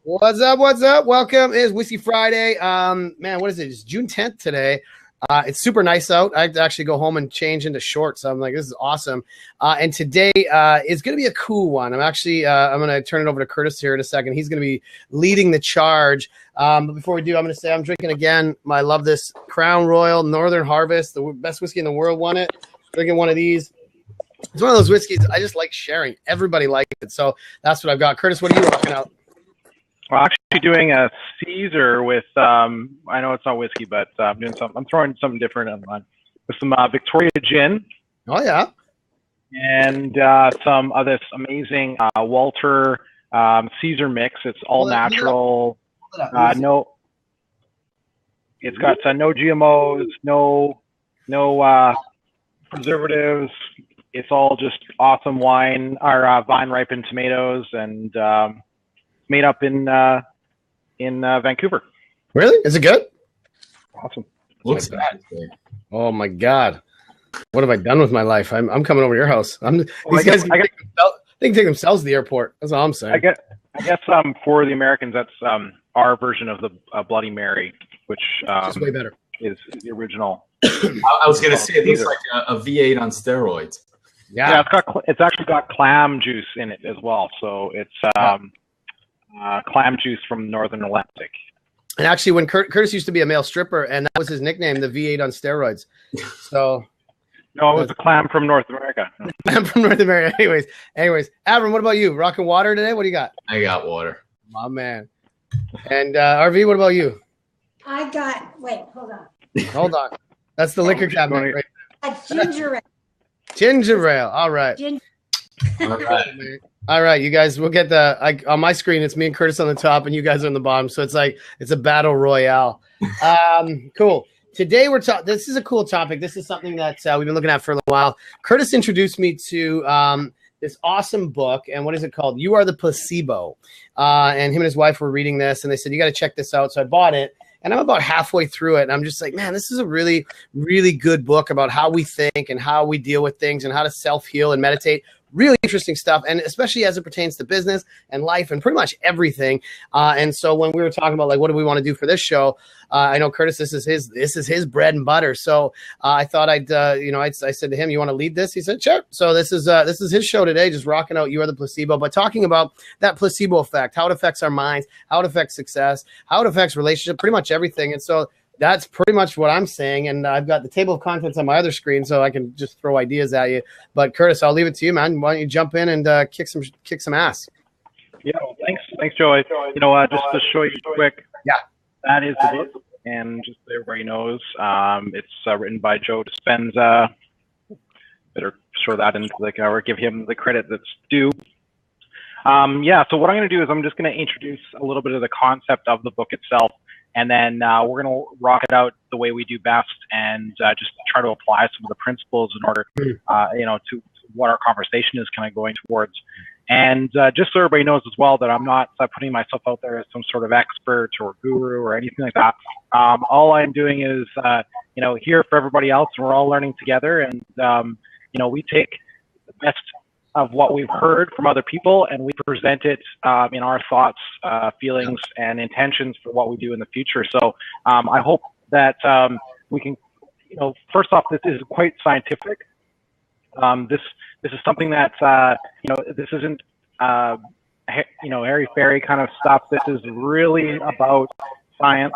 What's up? What's up? Welcome. It is Whiskey Friday. Man, what is it? It's June 10th today. It's super nice out. I have to actually go home and change into shorts. So I'm like, this is awesome. And today is going to be a cool one. I'm going to turn it over to Curtis here in a second. He's going to be leading the charge. But before we do, I'm going to say I'm drinking again. I love this Crown Royal Northern Harvest, the best whiskey in the world. Won it. Drinking one of these. It's one of those whiskeys I just like sharing. Everybody likes it. So that's what I've got. Curtis, what are you rocking out? Well, actually doing a Caesar with, I know it's not whiskey, but I'm throwing something different on with some Victoria gin. Oh, yeah. And some of this amazing Walter Caesar mix. It's all natural. It's got no GMOs, no preservatives. It's all just awesome wine, or vine ripened tomatoes, and made up in Vancouver. Really? Is it good? Awesome. Looks bad. Oh my God. What have I done with my life? I'm coming over to your house. These guys they can take themselves to the airport. That's all I'm saying. I guess for the Americans, that's our version of the Bloody Mary, which is way better. Is the original. I was gonna say it looks like a V8 on steroids. Yeah, it's actually got clam juice in it as well. So it's clam juice from Northern Atlantic. And actually, when Curtis used to be a male stripper, and that was his nickname, the V8 on steroids. So, no, it was a clam from North America. I'm from North America. Anyways, Avram, what about you? Rocking water today? What do you got? I got water. My man. And RV, what about you? Wait, hold on. Hold on. That's the liquor cabinet. Right? A ginger ale. Ginger ale. All right. All right, you guys, we'll get on my screen, it's me and Curtis on the top and you guys are on the bottom. So it's a battle royale. Cool. Today this is a cool topic. This is something that we've been looking at for a little while. Curtis introduced me to this awesome book. And what is it called? You Are the Placebo. And him and his wife were reading this and they said, you got to check this out. So I bought it. And I'm about halfway through it, and I'm just like, man, this is a really, really good book about how we think and how we deal with things and how to self-heal and meditate. Really interesting stuff, and especially as it pertains to business and life and pretty much everything. And so when we were talking about like what do we want to do for this show, I know Curtis, this is his bread and butter. So I thought I said to him, you want to lead this? He said, sure. So this is his show today, just rocking out You Are the Placebo, but talking about that placebo effect, how it affects our minds, how it affects success, how it affects relationship, pretty much everything. And so that's pretty much what I'm saying. And I've got the table of contents on my other screen, so I can just throw ideas at you. But Curtis, I'll leave it to you, man. Why don't you jump in and kick some ass? Yeah, well, thanks, Joey. Just to show you quick. Yeah, that is the book, and just so everybody knows, it's written by Joe Dispenza. Better throw that into or give him the credit that's due. So what I'm going to do is I'm just going to introduce a little bit of the concept of the book itself. And then we're going to rock it out the way we do best and just try to apply some of the principles in order, to what our conversation is kind of going towards. And just so everybody knows as well that I'm not putting myself out there as some sort of expert or guru or anything like that. All I'm doing is, here for everybody else, and we're all learning together. And, we take the best of what we've heard from other people, and we present it in our thoughts, feelings, and intentions for what we do in the future. So I hope that we can, first off, this is quite scientific. This is something that, this isn't, airy-fairy kind of stuff. This is really about science.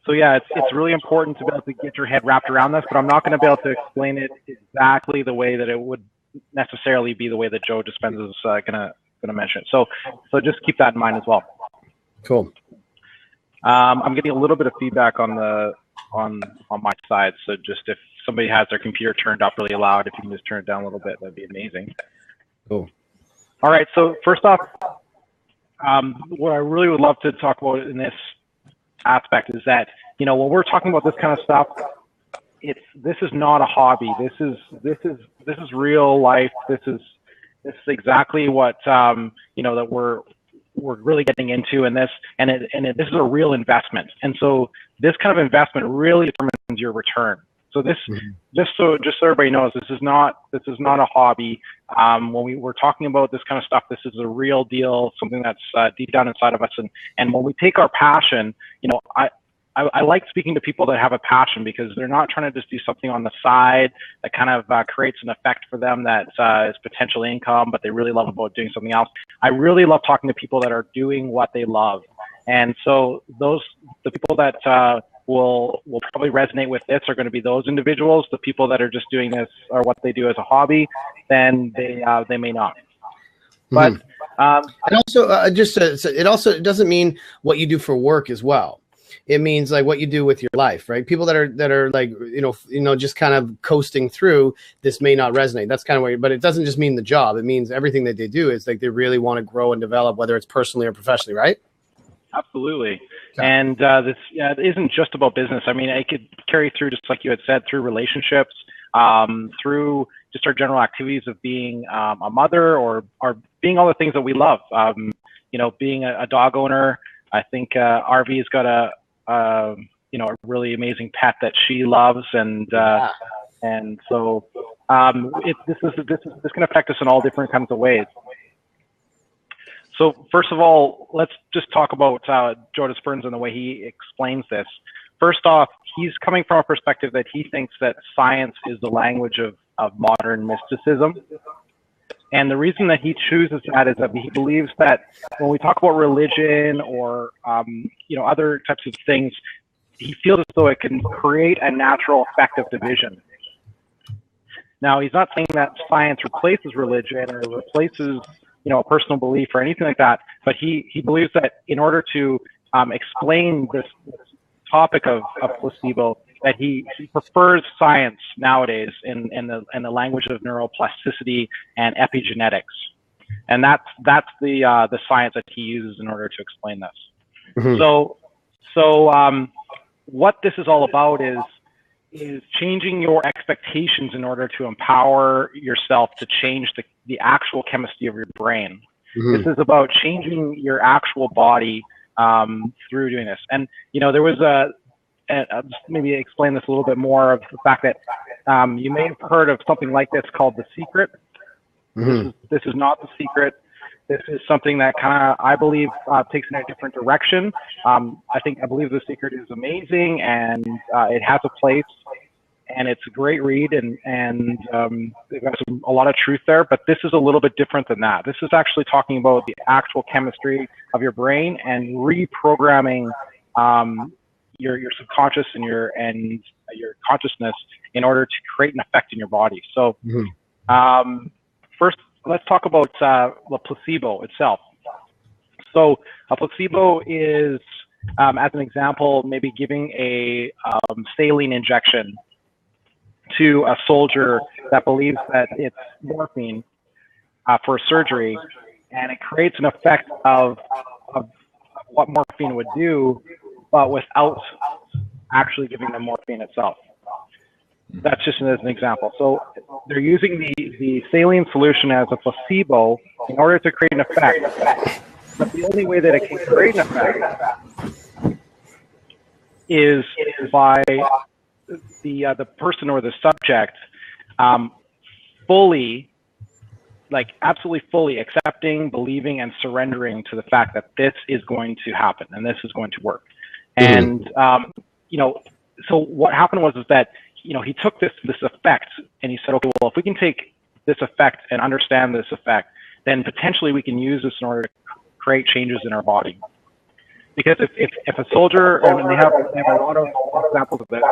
So yeah, it's really important to be able to get your head wrapped around this, but I'm not going to be able to explain it exactly the way that it would necessarily be the way that Joe Dispenza is going to mention it. So just keep that in mind as well. Cool. I'm getting a little bit of feedback on my side, so just if somebody has their computer turned up really loud, if you can just turn it down a little bit, that'd be amazing. Cool. All right. So first off, what I really would love to talk about in this aspect is that, when we're talking about this kind of stuff, this is not a hobby. This is real life. This is exactly what that we're really getting into, and this is a real investment. And so this kind of investment really determines your return. So this, just so everybody knows, this is not a hobby. When we're talking about this kind of stuff, this is a real deal, something that's deep down inside of us. And when we take our passion, I like speaking to people that have a passion, because they're not trying to just do something on the side that kind of creates an effect for them that is potential income, but they really love about doing something else. I really love talking to people that are doing what they love. And so the people that will probably resonate with this are going to be those individuals. The people that are just doing this or what they do as a hobby, then they may not. But and also it doesn't mean what you do for work as well. It means like what you do with your life, right? People that are like, just kind of coasting through this may not resonate. That's kind of but it doesn't just mean the job. It means everything that they do is like they really want to grow and develop, whether it's personally or professionally, right? Absolutely. And this it isn't just about business. I mean, it could carry through, just like you had said, through relationships, through just our general activities of being a mother or being all the things that we love. Being a dog owner. I think RV's got a really amazing pet that she loves, and so this can affect us in all different kinds of ways. So first of all, let's just talk about Joe Dispenza and the way he explains this. First off, he's coming from a perspective that he thinks that science is the language of modern mysticism. And the reason that he chooses that is that he believes that when we talk about religion or other types of things, he feels as though it can create a natural effect of division. Now, he's not saying that science replaces religion or replaces a personal belief or anything like that, but he believes that in order to explain this topic of placebo, that he prefers science nowadays in the language of neuroplasticity and epigenetics, and that's the science that he uses in order to explain this. Mm-hmm. So what this is all about is changing your expectations in order to empower yourself to change the actual chemistry of your brain. Mm-hmm. This is about changing your actual body through doing this. And there was and I'll just maybe explain this a little bit more, of the fact that you may have heard of something like this called The Secret. Mm-hmm. This is not The Secret. This is something that kind of, I believe, takes in a different direction. I believe The Secret is amazing, and it has a place, and it's a great read, and they've got a lot of truth there. But this is a little bit different than that. This is actually talking about the actual chemistry of your brain and reprogramming your subconscious and your consciousness in order to create an effect in your body. So first, let's talk about the placebo itself. So a placebo is, as an example, maybe giving a saline injection to a soldier that believes that it's morphine for surgery, and it creates an effect of what morphine would do, but without actually giving them morphine itself. That's just as an example. So they're using the saline solution as a placebo in order to create an effect. But the only way that it can create an effect is by the person or the subject absolutely fully accepting, believing, and surrendering to the fact that this is going to happen and this is going to work. And so what happened was that he took this effect and he said, okay, well, if we can take this effect and understand this effect, then potentially we can use this in order to create changes in our body. Because if a soldier, and they have a lot of examples of this,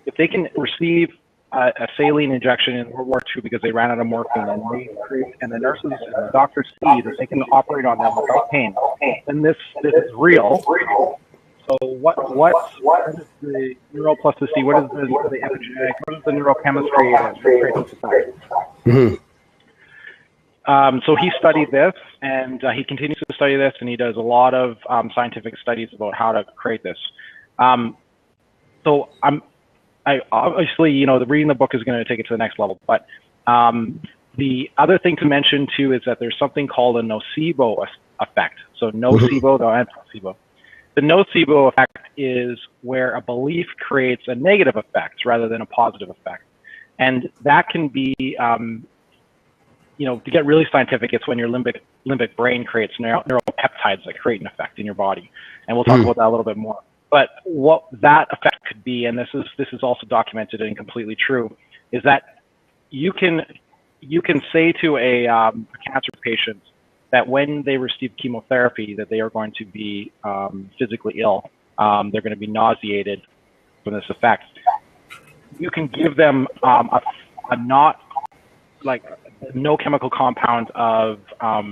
if they can receive a saline injection in World War II because they ran out of morphine, and the nurses and the doctors see that they can operate on them without pain, then this is real. So what is the neuroplasticity? What is the epigenetics? What is the neurochemistry that creates this effect? So he studied this, and he continues to study this, and he does a lot of scientific studies about how to create this. So I obviously, the reading the book is going to take it to the next level. But the other thing to mention too is that there's something called a nocebo effect. So nocebo, and placebo. The nocebo effect is where a belief creates a negative effect rather than a positive effect. And that can be, to get really scientific, it's when your limbic brain creates neuropeptides that create an effect in your body. And we'll talk about that a little bit more. But what that effect could be, and this is also documented and completely true, is that you can say to a cancer patient that when they receive chemotherapy that they are going to be physically ill. They're going to be nauseated from this effect. You can give them a not like no chemical compound of a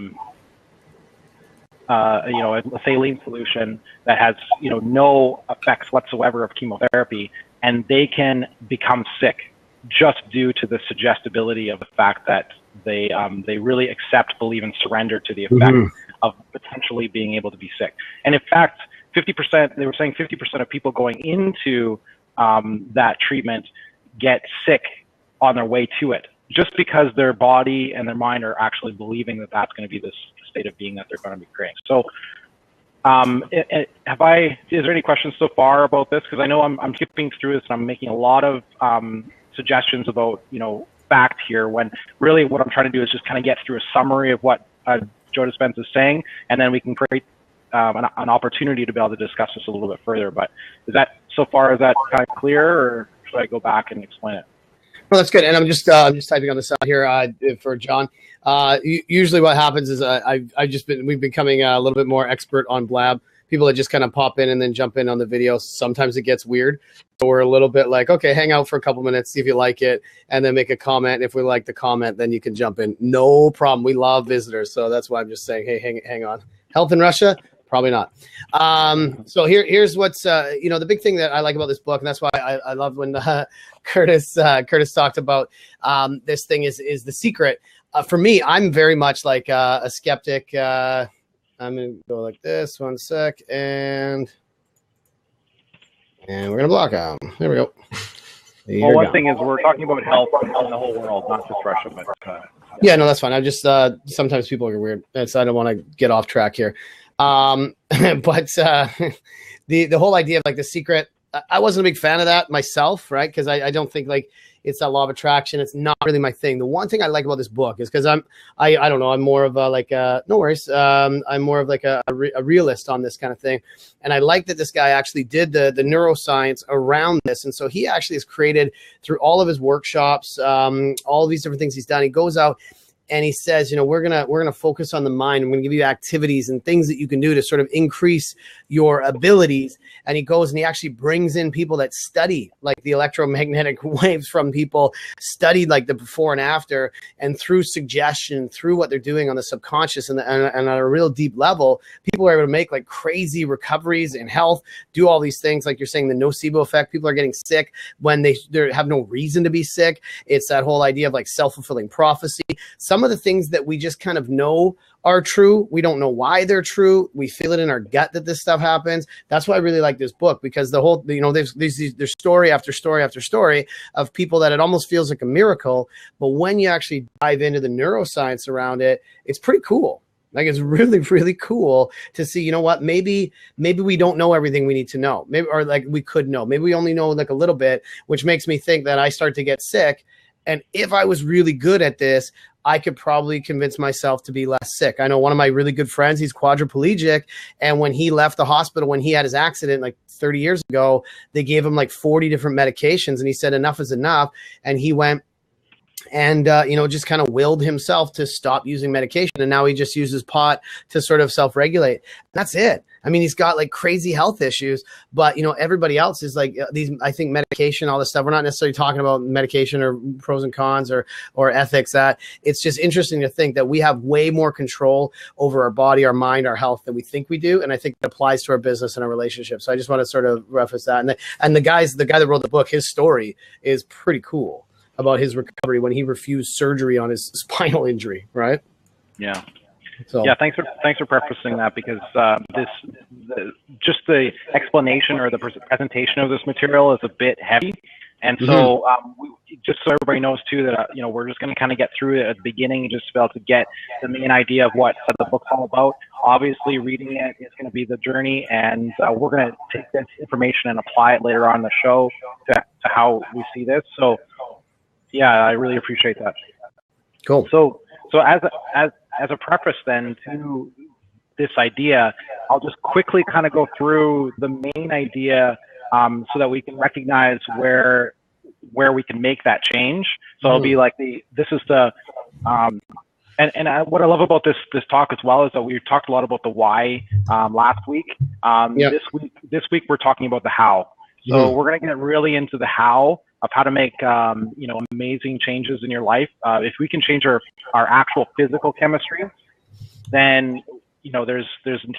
saline solution that has no effects whatsoever of chemotherapy, and they can become sick just due to the suggestibility of the fact that they really accept, believe, and surrender to the effect of potentially being able to be sick. And in fact, 50%, they were saying 50% of people going into that treatment get sick on their way to it, just because their body and their mind are actually believing that that's going to be this state of being that they're going to be creating. So is there any questions so far about this? Because I know I'm skipping through this and I'm making a lot of suggestions about, fact here, when really what I'm trying to do is just kind of get through a summary of what Joe Dispenza is saying, and then we can create an opportunity to be able to discuss this a little bit further. But is that kind of clear, or should I go back and explain it? Well, that's good. And I'm just typing on the side here for John. Usually what happens is we've becoming a little bit more expert on Blab. People that just kind of pop in and then jump in on the video. Sometimes it gets weird. So we're a little bit like, okay, hang out for a couple minutes, see if you like it, and then make a comment. If we like the comment, then you can jump in. No problem. We love visitors. So that's why I'm just saying, hey, hang on. Health in Russia? Probably not. So here's what's, the big thing that I like about this book, and that's why I love when Curtis talked about this thing is The Secret. For me, I'm very much like a skeptic. I'm going to go like this. One sec. And we're going to block out. There we go. One thing is we're talking about health in the whole world, not just Russia. But, yeah, no, that's fine. I just sometimes people are weird. So I don't want to get off track here. But the whole idea of like The Secret, I wasn't a big fan of that myself, right? Because I don't think like it's that law of attraction. It's not really my thing. The one thing I like about this book is because I don't know, I'm more of a no worries. I'm more of like a realist on this kind of thing. And I like that this guy actually did the neuroscience around this. And so he actually has created through all of his workshops, all of these different things he's done. He goes out and he says, we're gonna focus on the mind. I'm gonna give you activities and things that you can do to sort of increase your abilities. And he goes and he actually brings in people that study like the electromagnetic waves from people, studied like the before and after, and through suggestion, through what they're doing on the subconscious and on a real deep level, people are able to make like crazy recoveries in health, do all these things. Like you're saying, the nocebo effect, people are getting sick when they have no reason to be sick. It's that whole idea of like self-fulfilling prophecy. Some of the things that we just kind of know are true. We don't know why they're true. We feel it in our gut that this stuff happens. That's why I really like this book, because the whole, there's story after story after story of people that it almost feels like a miracle. But when you actually dive into the neuroscience around it, it's pretty cool. Like, it's really, really cool to see, maybe we don't know everything we need to know. Maybe, or like we could know. Maybe we only know like a little bit, which makes me think that I start to get sick. And if I was really good at this, I could probably convince myself to be less sick. I know one of my really good friends, he's quadriplegic. And when he left the hospital, when he had his accident like 30 years ago, they gave him like 40 different medications. And he said, enough is enough. And he went and, just kind of willed himself to stop using medication. And now he just uses pot to sort of self-regulate. That's it. I mean, he's got like crazy health issues, but everybody else is like these, I think medication, all this stuff. We're not necessarily talking about medication or pros and cons or ethics. That it's just interesting to think that we have way more control over our body, our mind, our health than we think we do. And I think it applies to our business and our relationships. So I just want to sort of reference that. And the guy that wrote the book, his story is pretty cool about his recovery when he refused surgery on his spinal injury. Right. Yeah. So. Yeah, thanks for prefacing that, because just the explanation or the presentation of this material is a bit heavy, and so just so everybody knows too that we're just going to kind of get through it at the beginning, just to be able to get the main idea of what the book's all about. Obviously, reading it is going to be the journey, and we're going to take this information and apply it later on in the show to how we see this. So, yeah, I really appreciate that. Cool. So as a preface then to this idea, I'll just quickly kind of go through the main idea so that we can recognize where we can make that change. So it'll be like this is the what I love about this talk as well is that we talked a lot about the why last week. This week we're talking about the how. So we're going to get really into the how of how to make amazing changes in your life. If we can change our actual physical chemistry, then there's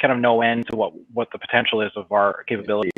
kind of no end to what the potential is of our capabilities.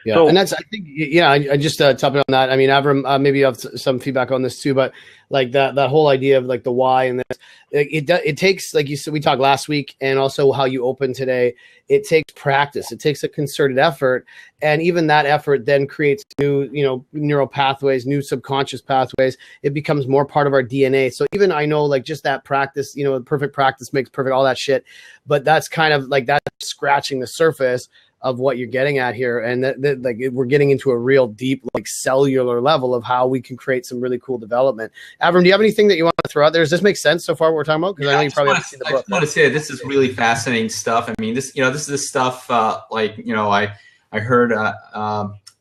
And that's, I think, I just topping on that. I mean, Avram, maybe you have some feedback on this too, but like that whole idea of like the why and this, it takes, like you said, we talked last week, and also how you opened today. It takes practice. It takes a concerted effort, and even that effort then creates new, neural pathways, new subconscious pathways. It becomes more part of our DNA. So even I know, like, just that practice, perfect practice makes perfect, all that shit, but that's kind of like that's scratching the surface of what you're getting at here, and like we're getting into a real deep, like, cellular level of how we can create some really cool development. Avram, do you have anything that you want to throw out there? Does this make sense so far, what we're talking about? Because I know you probably haven't seen the book. I just want to say this is really fascinating stuff. I mean, this is the stuff I heard. I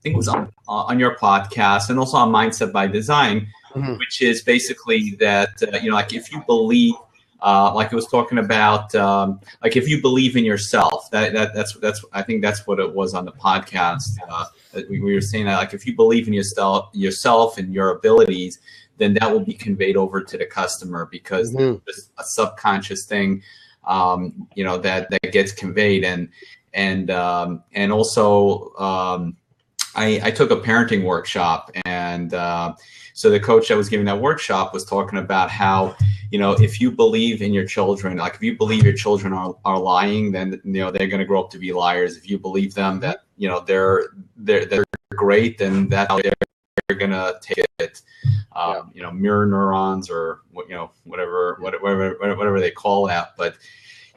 think it was on your podcast, and also on Mindset by Design, which is basically that like if you believe. Like it was talking about, like if you believe in yourself, that's I think that's what it was on the podcast. We were saying that, like, if you believe in yourself and your abilities, then that will be conveyed over to the customer, because there's a subconscious thing, that gets conveyed, and also I took a parenting workshop, and so the coach that was giving that workshop was talking about how, if you believe in your children, like if you believe your children are lying, then they're going to grow up to be liars. If you believe them that they're great, then that's how they're going to take it. Mirror neurons, or whatever they call that, but.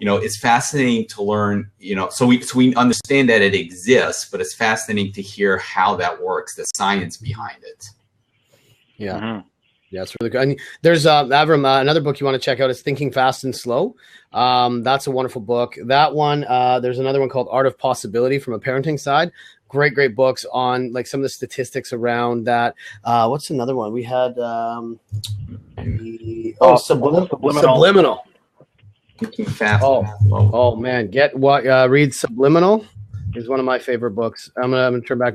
It's fascinating to learn, so we understand that it exists, but it's fascinating to hear how that works, the science behind it. Yeah. Yeah, it's really good. And there's Avram, another book you want to check out is Thinking Fast and Slow. That's a wonderful book. That one, there's another one called Art of Possibility from a parenting side. Great books on like some of the statistics around that. What's another one? We had Subliminal. Thinking Fast. Oh man, read Subliminal. Is one of my favorite books. I'm gonna turn back.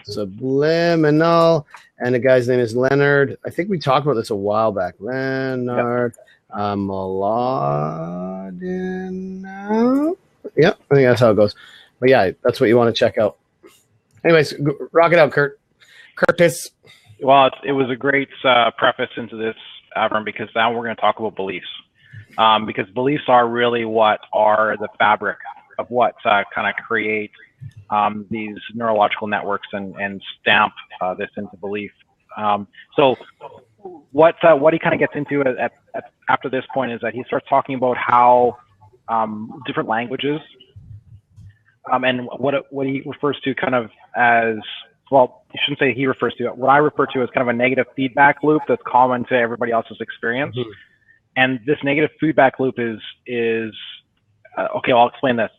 Subliminal, and the guy's name is Leonard. I think we talked about this a while back. Leonard Mlodinow. Yep, I think that's how it goes. But yeah, that's what you want to check out. Anyways, rock it out, Curtis. Well, it was a great preface into this, Avram, because now we're going to talk about beliefs. Because beliefs are really what are the fabric of what kind of create these neurological networks and stamp this into belief. So what he kind of gets into after this point is that he starts talking about how different languages and what he refers to kind of as, well, you shouldn't say he refers to it. What I refer to as kind of a negative feedback loop that's common to everybody else's experience. Mm-hmm. And this negative feedback loop is okay, I'll explain this.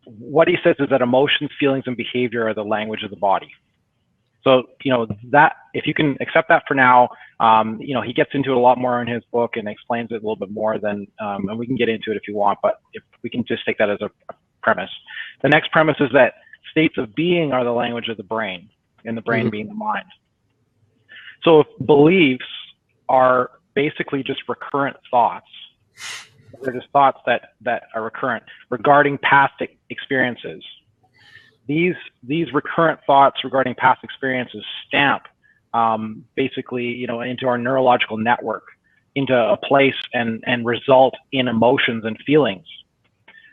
What he says is that emotions, feelings, and behavior are the language of the body. So, that, if you can accept that for now, he gets into it a lot more in his book and explains it a little bit more than, and we can get into it if you want, but if we can just take that as a premise. The next premise is that states of being are the language of the brain, and the brain being the mind. So if beliefs are basically just recurrent thoughts, they're just thoughts that are recurrent regarding past experiences. These recurrent thoughts regarding past experiences stamp basically, into our neurological network, into a place and result in emotions and feelings.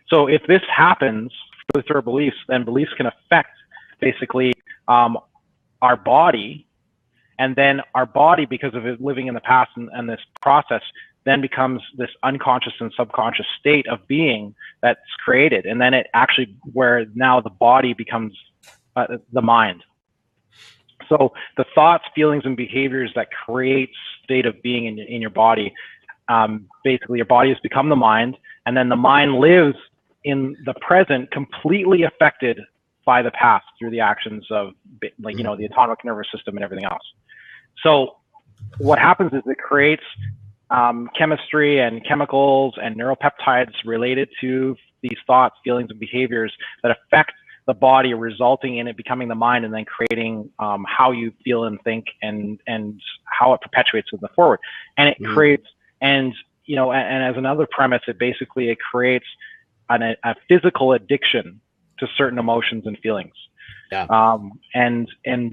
So if this happens through our beliefs, then beliefs can affect basically our body. And then our body, because of it living in the past and this process, then becomes this unconscious and subconscious state of being that's created. And then it actually, where now the body becomes the mind. So the thoughts, feelings, and behaviors that create state of being in your body, basically your body has become the mind, and then the mind lives in the present, completely affected by the past through the actions of, like, you know, the autonomic nervous system and everything else. So what happens is it creates chemistry and chemicals and neuropeptides related to these thoughts, feelings, and behaviors that affect the body, resulting in it becoming the mind, and then creating how you feel and think, and how it perpetuates in the forward. And it creates, and you know, and as another premise, it creates a physical addiction to certain emotions and feelings. Yeah. And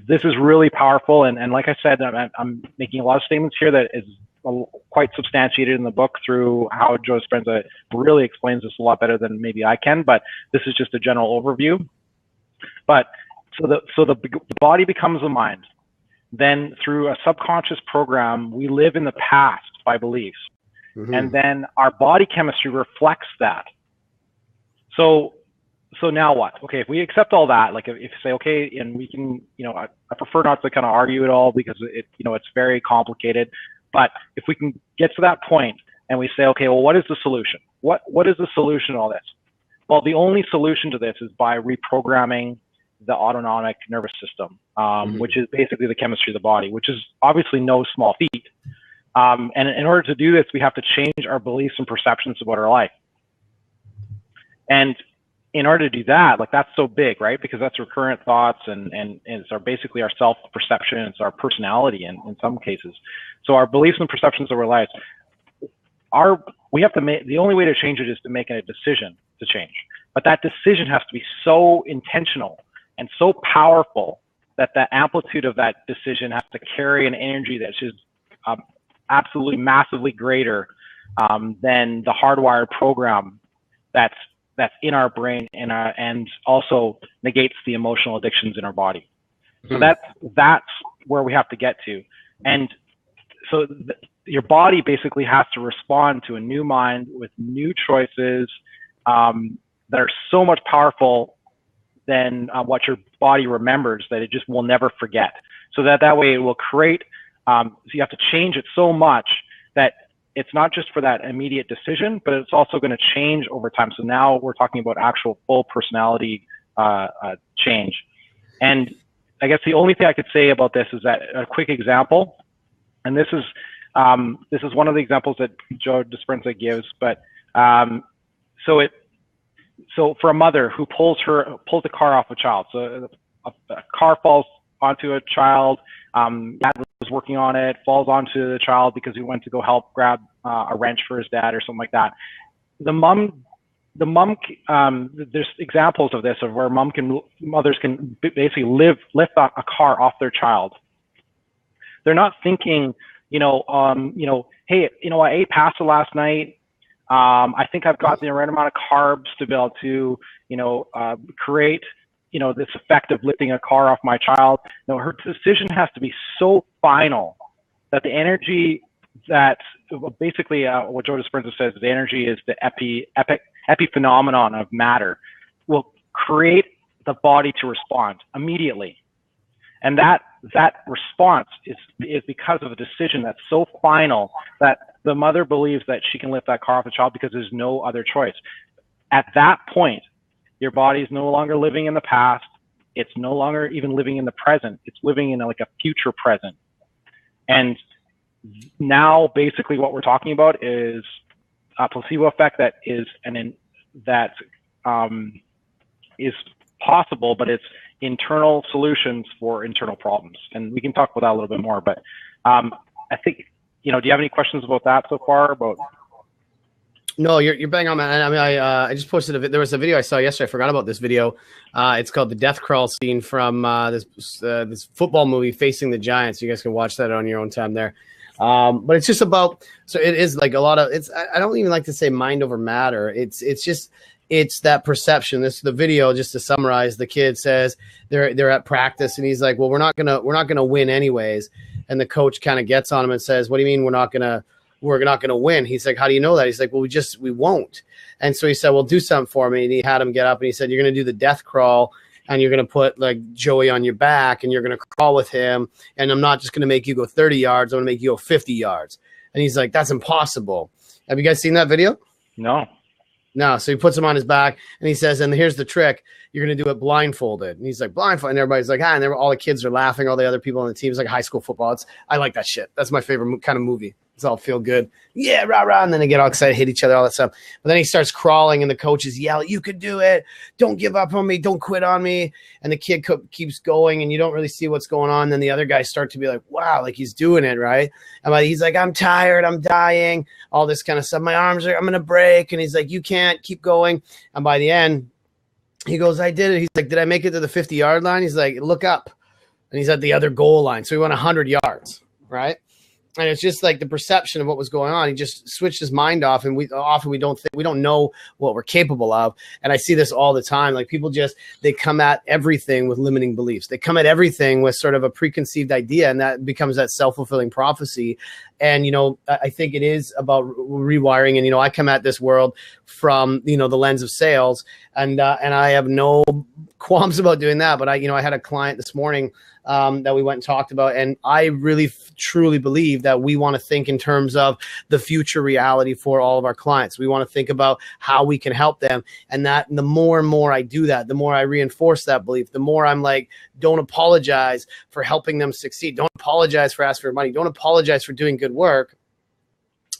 this is really powerful. And like I said, I'm making a lot of statements here that is quite substantiated in the book through how Joe Dispenza really explains this a lot better than maybe I can, but this is just a general overview. But so the body becomes the mind. Then through a subconscious program, we live in the past by beliefs. And then our body chemistry reflects that. So now what? Okay, if we accept all that, like if you say, okay, and we can, you know, I prefer not to kind of argue it all because it's very complicated. But if we can get to that point and we say, okay, well, what is the solution? What is the solution to all this? Well, the only solution to this is by reprogramming the autonomic nervous system, which is basically the chemistry of the body, which is obviously no small feat. And in order to do this, we have to change our beliefs and perceptions about our life. And in order to do that, like, that's so big, right? Because that's recurrent thoughts, and it's basically our self-perception, it's our personality in some cases. So our beliefs and perceptions of our lives, we have to make, the only way to change it is to make a decision to change. But that decision has to be so intentional and so powerful that the amplitude of that decision has to carry an energy that's just absolutely massively greater than the hardwired program that's in our brain, and also negates the emotional addictions in our body. So that's where we have to get to. And so your body basically has to respond to a new mind with new choices that are so much powerful than what your body remembers, that it just will never forget. So that way it will create, so you have to change it so much that it's not just for that immediate decision, but it's also going to change over time. So now we're talking about actual full personality change. And I guess the only thing I could say about this is that a quick example, and this is one of the examples that Joe Dispenza gives, but so for a mother who pulls the car off a child, so a car falls onto a child, dad was working on it, falls onto the child because he went to go help grab a wrench for his dad or something like that. The mom, there's examples of this, of where mothers can basically lift a car off their child. They're not thinking, hey, I ate pasta last night. I think I've got the right amount of carbs to be able to, create, this effect of lifting a car off my child. No, her decision has to be so final that the energy that basically what Joe Dispenza says, the energy is the epiphenomenon of matter, will create the body to respond immediately. And that response is because of a decision that's so final that the mother believes that she can lift that car off the child because there's no other choice. At that point, your body is no longer living in the past. It's no longer even living in the present. It's living in like a future present. And now basically what we're talking about is a placebo effect that is is possible, but it's internal solutions for internal problems. And we can talk about that a little bit more, but I think, do you have any questions about that so far? No, you're bang on, man. I mean, I just posted there was a video I saw yesterday. I forgot about this video. It's called the death crawl scene from this football movie, Facing the Giants. You guys can watch that on your own time there. But it's just about, so it is like a lot of, I don't even like to say mind over matter. It's that perception. The video, just to summarize, the kid says they're at practice and he's like, well, we're not gonna win anyways. And the coach kind of gets on him and says, what do you mean we're not gonna we're not going to win. He's like, how do you know that? He's like, well, we won't. And so he said, well, do something for me. And he had him get up and he said, you're going to do the death crawl and you're going to put like Joey on your back and you're going to crawl with him. And I'm not just going to make you go 30 yards. I'm going to make you go 50 yards. And he's like, that's impossible. Have you guys seen that video? No. No. So he puts him on his back and he says, and here's the trick. You're going to do it blindfolded. And he's like, blindfolded. And everybody's like, and all the kids are laughing. All the other people on the team. It's like high school football. I like that shit. That's my favorite kind of movie. It's all feel good. Yeah, rah, rah. And then they get all excited, hit each other, all that stuff. But then he starts crawling and the coaches yell, you could do it. Don't give up on me. Don't quit on me. And the kid keeps going and you don't really see what's going on. Then the other guys start to be like, wow, like he's doing it, right? And he's like, I'm tired. I'm dying. All this kind of stuff. My arms I'm going to break. And he's like, you can't keep going. And by the end, he goes, I did it. He's like, did I make it to the 50-yard line? He's like, look up. And he's at the other goal line. So he went 100 yards, right? And it's just like the perception of what was going on. He just switched his mind off, and we don't know what we're capable of. And I see this all the time. Like people they come at everything with limiting beliefs. They come at everything with sort of a preconceived idea, and that becomes that self-fulfilling prophecy. And, I think it is about rewiring. And, I come at this world from, the lens of sales, and I have no qualms about doing that. But I had a client this morning that we went and talked about. And I really truly believe that we want to think in terms of the future reality for all of our clients. We want to think about how we can help them. And the more and more I do that, the more I reinforce that belief, the more I'm like, don't apologize for helping them succeed. Don't apologize for asking for money. Don't apologize for doing good work.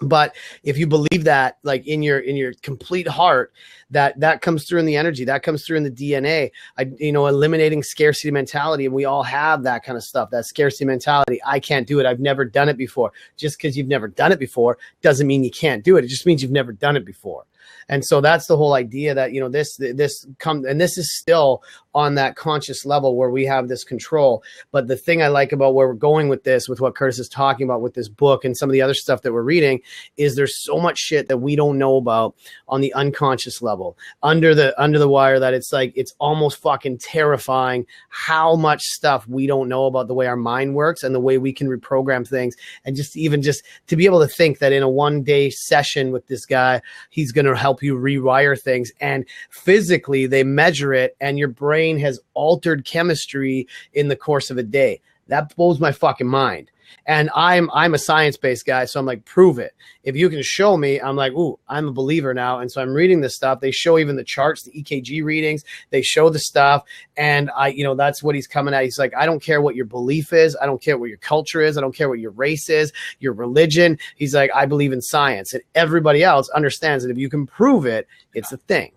But if you believe that, like in your complete heart, that comes through in the energy, that comes through in the DNA, eliminating scarcity mentality. And we all have that kind of stuff, that scarcity mentality. I can't do it. I've never done it before. Just because you've never done it before doesn't mean you can't do it. It just means you've never done it before. And so that's the whole idea that, this is still on that conscious level where we have this control. But the thing I like about where we're going with this, with what Curtis is talking about with this book and some of the other stuff that we're reading, is there's so much shit that we don't know about on the unconscious level, under the wire, that it's like, it's almost fucking terrifying how much stuff we don't know about the way our mind works and the way we can reprogram things. And just to be able to think that in a 1-day session with this guy, he's going to help you rewire things. And physically they measure it, and your brain has altered chemistry in the course of a day. That blows my fucking mind. And I'm a science-based guy, so I'm like, prove it. If you can show me, I'm like, ooh, I'm a believer now. And so I'm reading this stuff. They show even the charts, the EKG readings. They show the stuff. And that's what he's coming at. He's like, I don't care what your belief is. I don't care what your culture is. I don't care what your race is, your religion. He's like, I believe in science. And everybody else understands that if you can prove it, it's a thing.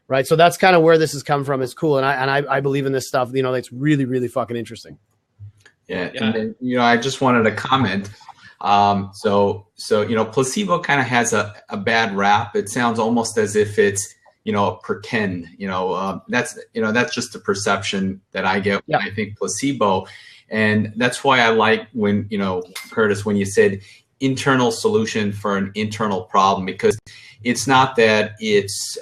Right. So that's kind of where this has come from. It's cool. And I believe in this stuff. It's really, really fucking interesting. Yeah. And then, I just wanted to comment. So placebo kind of has a bad rap. It sounds almost as if it's, a pretend, that's just the perception that I get when I think placebo. And that's why I like when, Curtis, when you said internal solution for an internal problem, because it's not that it's,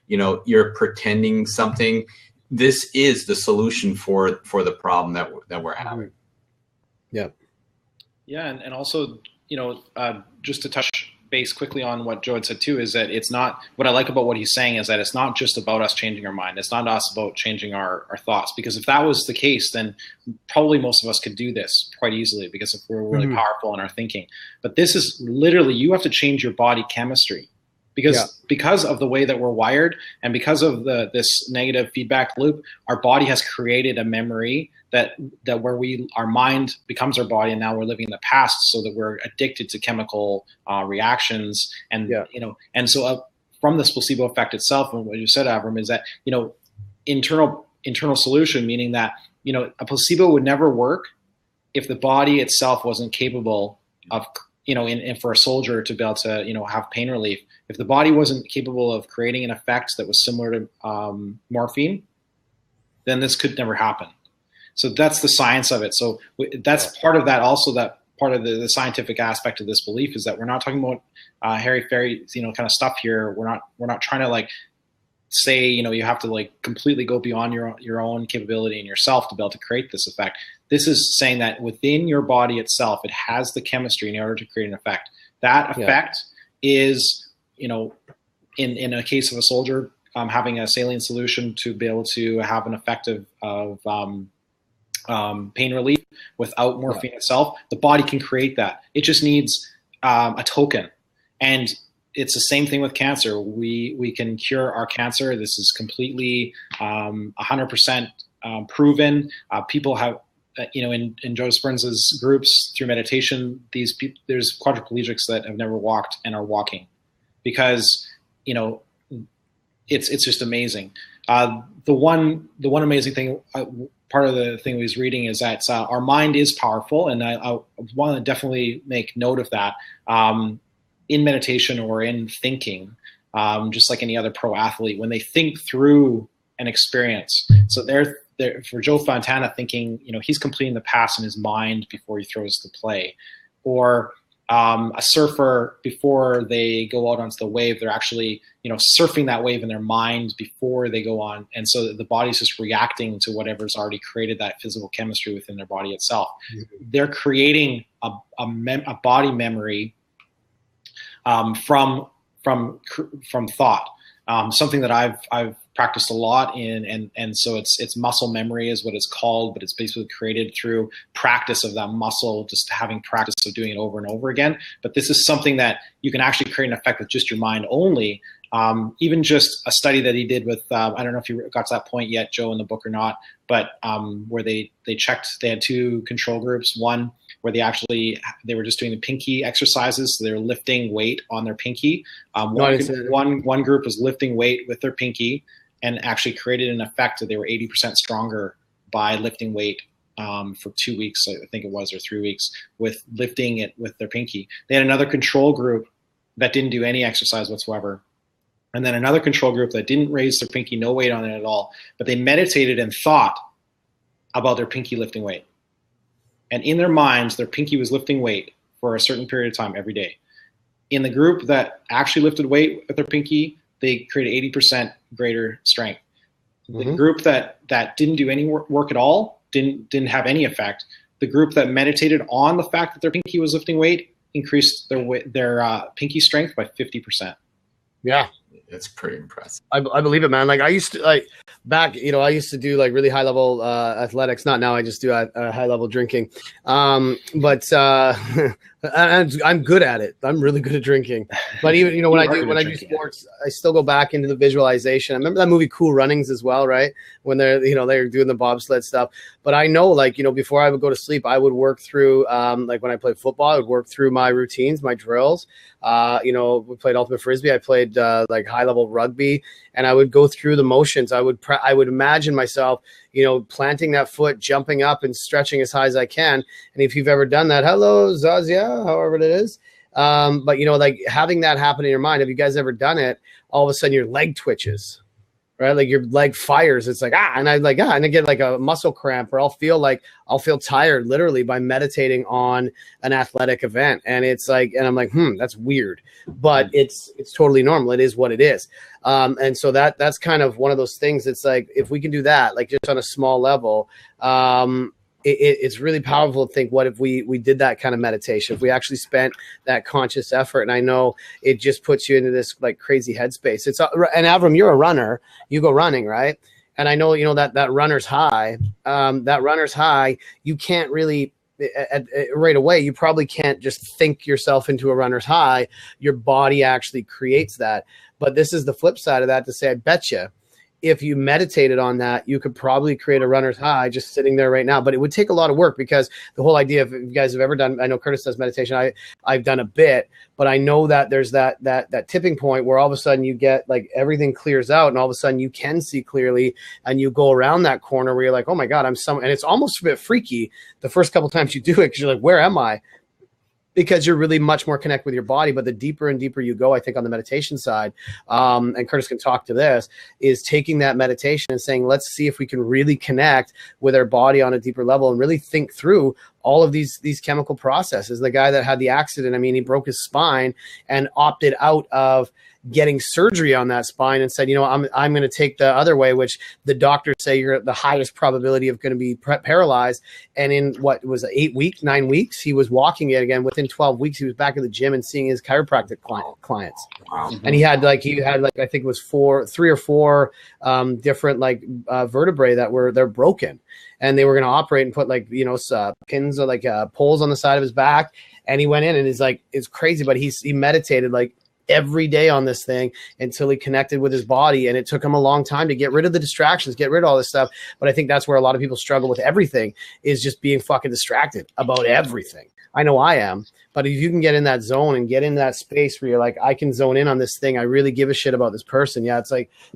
you're pretending something. This is the solution for the problem that we're having. Yeah. Yeah. And also, just to touch base quickly on what Joe had said too, is that it's not, what I like about what he's saying is that it's not just about us changing our mind. It's not us about changing our thoughts, because if that was the case, then probably most of us could do this quite easily, because if we're really powerful in our thinking. But this is literally, you have to change your body chemistry. Because of the way that we're wired, and because of this negative feedback loop, our body has created a memory that where our mind becomes our body, and now we're living in the past, so that we're addicted to chemical reactions, and and so from this placebo effect itself, and what you said, Avram, is that internal solution, meaning that a placebo would never work if the body itself wasn't capable of and for a soldier to be able to have pain relief. If the body wasn't capable of creating an effect that was similar to morphine, then this could never happen. So that's the science of it. So that's part of that. Also, that part of the scientific aspect of this belief is that we're not talking about hairy fairy, kind of stuff here. We're not trying to say, you have to completely go beyond your own capability and yourself to be able to create this effect. This is saying that within your body itself, it has the chemistry in order to create an effect. That effect is, in a case of a soldier, having a saline solution to be able to have an effect of pain relief without morphine itself, the body can create that. It just needs a token. And it's the same thing with cancer. We can cure our cancer. This is completely 100% proven. People have, in Joe Dispenza's groups through meditation, there's quadriplegics that have never walked and are walking because, it's just amazing. The one amazing thing, part of the thing we was reading is that our mind is powerful, and I want to definitely make note of that in meditation or in thinking, just like any other pro athlete, when they think through an experience. So they're for Joe Fontana thinking, he's completing the pass in his mind before he throws the play, or a surfer, before they go out onto the wave, they're actually, surfing that wave in their mind before they go on. And so the body's just reacting to whatever's already created that physical chemistry within their body itself. Mm-hmm. They're creating a body memory from thought. Something that I've practiced a lot in, and so it's muscle memory is what it's called, but it's basically created through practice of that muscle, just having practice of doing it over and over again. But this is something that you can actually create an effect with just your mind only. Even just a study that he did with, I don't know if you got to that point yet, Joe, in the book or not, but where they checked, they had two control groups, one where they were just doing the pinky exercises. So they were lifting weight on their pinky. One group was lifting weight with their pinky and actually created an effect that they were 80% stronger by lifting weight for 2 weeks, I think it was, or 3 weeks, with lifting it with their pinky. They had another control group that didn't do any exercise whatsoever. And then another control group that didn't raise their pinky, no weight on it at all, but they meditated and thought about their pinky lifting weight. And in their minds, their pinky was lifting weight for a certain period of time every day. In the group that actually lifted weight with their pinky, they created 80% greater strength. Mm-hmm. The group that didn't do any work at all, didn't have any effect. The group that meditated on the fact that their pinky was lifting weight increased their pinky strength by 50%. Yeah. It's pretty impressive. I believe it, man. Like I used to I used to do like really high level athletics. Not now. I just do high level drinking. But I'm good at it. I'm really good at drinking. But even when I do sports, I still go back into the visualization. I remember that movie Cool Runnings as well, right? When they're doing the bobsled stuff. But I know before I would go to sleep, I would work through when I played football, I would work through my routines, my drills. We played ultimate frisbee. I played high level rugby, and I would go through the motions. I would imagine myself, planting that foot, jumping up and stretching as high as I can. And if you've ever done that, hello, Zazia, however it is. But having that happen in your mind, have you guys ever done it? All of a sudden your leg twitches, right? Like your leg fires. It's like, and I get like a muscle cramp, or I'll feel tired literally by meditating on an athletic event. And it's like, and I'm like, that's weird, but it's totally normal. It is what it is. And so that's kind of one of those things. It's like, if we can do that, like just on a small level, it's really powerful to think, what if we did that kind of meditation, if we actually spent that conscious effort? And I know it just puts you into this like crazy headspace. And Avram, you're a runner, you go running, right? And I know, that runner's high, you can't really right away, you probably can't just think yourself into a runner's high. Your body actually creates that. But this is the flip side of that, to say, I bet you, if you meditated on that, you could probably create a runner's high just sitting there right now. But it would take a lot of work, because the whole idea, if you guys have ever done, I know Curtis does meditation, I've done a bit, but I know that there's that tipping point where all of a sudden you get like everything clears out, and all of a sudden you can see clearly, and you go around that corner where you're like, oh my God, and it's almost a bit freaky the first couple times you do it, because you're like, where am I? Because you're really much more connected with your body. But the deeper and deeper you go, I think on the meditation side, and Curtis can talk to this, is taking that meditation and saying, let's see if we can really connect with our body on a deeper level and really think through all of these chemical processes. The guy that had the accident, I mean, he broke his spine and opted out of getting surgery on that spine and said, I'm going to take the other way, which the doctors say you're at the highest probability of going to be paralyzed. And in what was 9 weeks, he was walking it again. Within 12 weeks, he was back at the gym and seeing his chiropractic clients. Wow. And he had like I think it was 3 or 4 different vertebrae they're broken, and they were going to operate and put pins or poles on the side of his back. And he went in and he's like, it's crazy, but he meditated like every day on this thing until he connected with his body. And it took him a long time to get rid of the distractions, get rid of all this stuff. But I think that's where a lot of people struggle with everything, is just being fucking distracted about everything. I know I am, but if you can get in that zone and get in that space where you're like, I can zone in on this thing. I really give a shit about this person. Yeah.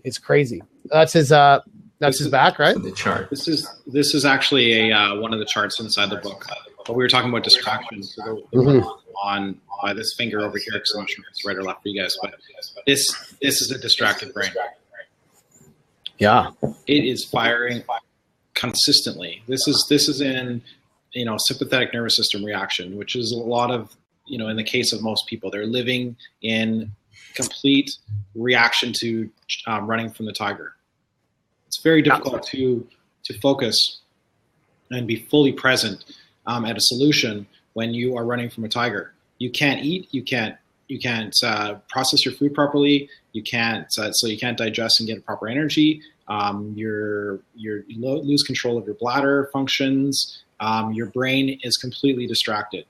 It's crazy. That's his back, right? The chart. This is actually one of the charts inside the book. But we were talking about distractions. So on this finger over here, because I'm not sure if it's right or left for you guys, but this is a distracted brain. Yeah, it is firing consistently. This is in sympathetic nervous system reaction, which is a lot of in the case of most people, they're living in complete reaction to running from the tiger. It's very difficult to focus and be fully present at a solution when you are running from a tiger. You can't eat. You can't process your food properly. You can't digest and get proper energy. You lose control of your bladder functions. Your brain is completely distracted.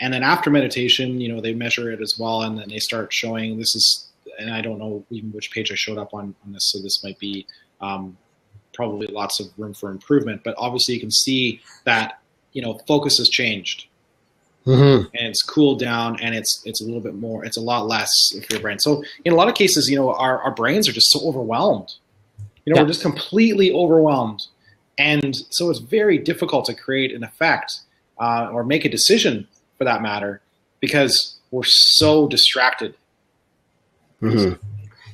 And then after meditation, they measure it as well, and then they start showing this is. And I don't know even which page I showed up on this, so this might be probably lots of room for improvement. But obviously, you can see that focus has changed. Mm-hmm. And it's cooled down, and it's a little bit more. It's a lot less for your brain. So in a lot of cases, our brains are just so overwhelmed. We're just completely overwhelmed, and so it's very difficult to create an effect or make a decision, for that matter, because we're so distracted. Mm-hmm.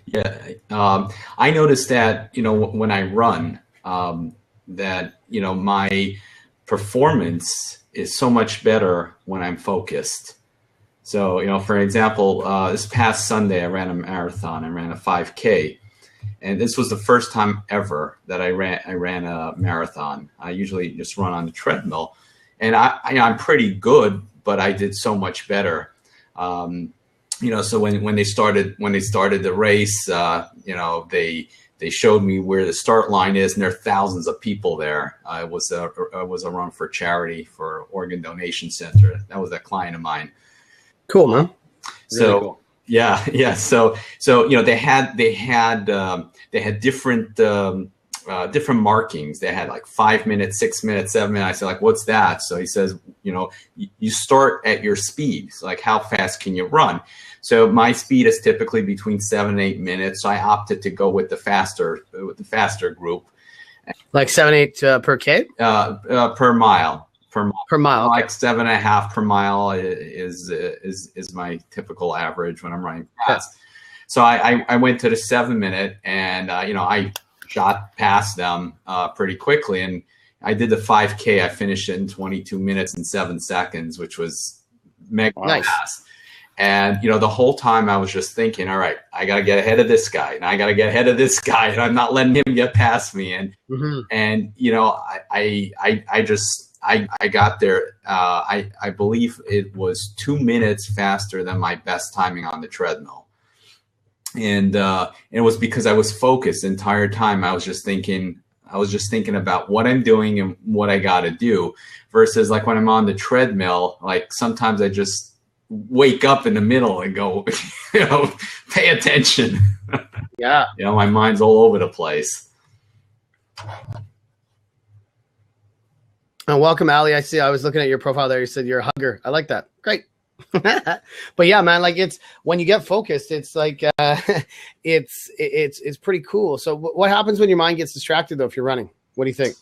Yeah, I noticed that when I run, that my performance is so much better when I'm focused. So, for example, this past Sunday, I ran a marathon. I ran a 5K. And this was the first time ever that I ran a marathon. I usually just run on the treadmill. And I'm pretty good, but I did so much better. So when they started the race, they showed me where the start line is, and there are thousands of people there. It was a run for charity for Organ Donation Center. That was a client of mine. Cool, man. So really cool. Yeah. So they had different markings. They had like 5 minutes, 6 minutes, 7 minutes. I said, like, what's that? So he says, you start at your speed. So like, how fast can you run? So my speed is typically between 7 and 8 minutes. So I opted to go with the faster group. Like 7, 8 per K? Per mile. Per mile. Like 7.5 per mile is my typical average when I'm running fast. Yeah. So I went to the 7 minute, and I shot past them pretty quickly, and I did the 5K. I finished it in 22 minutes and 7 seconds, which was mega fast. And the whole time I was just thinking, all right, I got to get ahead of this guy, and I got to get ahead of this guy, and I'm not letting him get past me. And I got there. I believe it was 2 minutes faster than my best timing on the treadmill. And it was because I was focused the entire time. I was just thinking about what I'm doing and what I got to do, versus like when I'm on the treadmill, like sometimes I just wake up in the middle and go, pay attention. Yeah. My mind's all over the place. Welcome, Ali. I see. I was looking at your profile there. You said you're a hugger. I like that. Great. But yeah, man, like it's when you get focused, it's like it's pretty cool. So what happens when your mind gets distracted though, if you're running? What do you think?